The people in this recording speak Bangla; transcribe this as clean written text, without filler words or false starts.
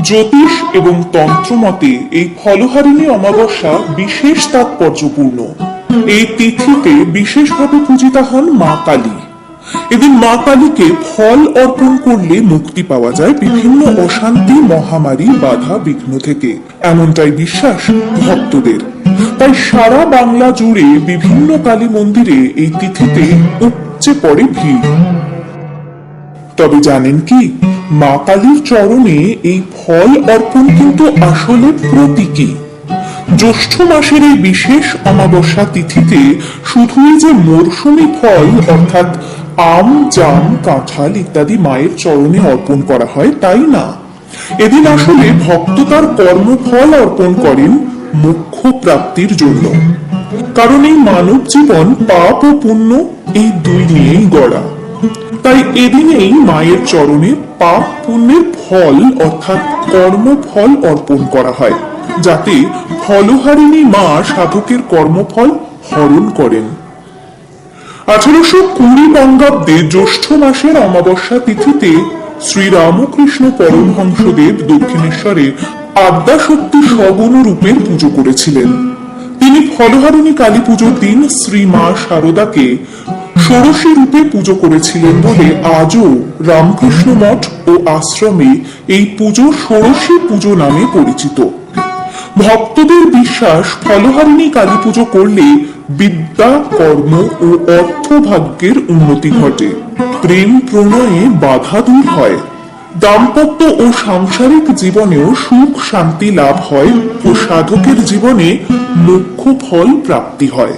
জ্যোতিষ এবং তন্ত্র মতে এই ফলহারিণী অমাবস্যা বিশেষ তাৎপর্যপূর্ণ। এই তিথিতে বিশেষভাবে পূজিতা হন মা কালী। এদিন মা কালীকে ফল অর্পণ করলে মুক্তি পাওয়া যায় বিভিন্ন অশান্তি, মহামারী, বাধা বিঘ্ন থেকে, এমনটাই বিশ্বাস ভক্তদের। তাই সারা বাংলা জুড়ে বিভিন্ন কালী মন্দিরে এই তিথিতে উপচে পড়ে ভিড়। তবে জানেন কি, মা কালীর চরণে এই ফল অর্পণ কিন্তু আসলে প্রতীকী। জ্যৈষ্ঠ মাসের এই বিশেষ অমাবস্যা তিথিতে শুধুই যে মরশুমি ফল অর্থাৎ আম, জাম, কাঁঠাল ইত্যাদি মায়ের চরণে অর্পণ করা হয় তাই না। এদিন আসলে ভক্ত তার কর্মফল অর্পণ করেন মোক্ষ প্রাপ্তির জন্য। কারণ এই মানব জীবন পাপ ও পুণ্য এই দুই নিয়েই গড়া। তাই এদিনেই মায়ের চরণে পাপ পুণ্যের ফল অর্থাৎ কর্মফল অর্পণ করা হয়, যাতে ফলহারিণী মা সাধকের কর্মফল হরণ করেন। 1820 বঙ্গাব্দে জ্যৈষ্ঠ মাসের অমাবস্যা তিথিতে শ্রী রামকৃষ্ণ পরমহংসদেব দক্ষিণেশ্বরে আদ্যাশক্তি সগুণ রূপের পুজো করেছিলেন। তিনি ফলহারিণী কালী পুজোর দিন শ্রী মা শারদাকে ষোড়শী রূপে পুজো করেছিলেন বলে আজও রামকৃষ্ণ মঠ ও আশ্রমে এই পুজো ষোড়শী পুজো নামে পরিচিত। ভক্তদের বিশ্বাস, ফলহারিণী কালী পুজো করলে বিদ্যা, কর্ম ও অর্থভাগ্যের উন্নতি ঘটে, প্রেম প্রণয়ে বাধা দূর হয়, দাম্পত্য ও সাংসারিক জীবনেও সুখ শান্তি লাভ হয় ও সাধকের জীবনে মোক্ষ ফল প্রাপ্তি হয়।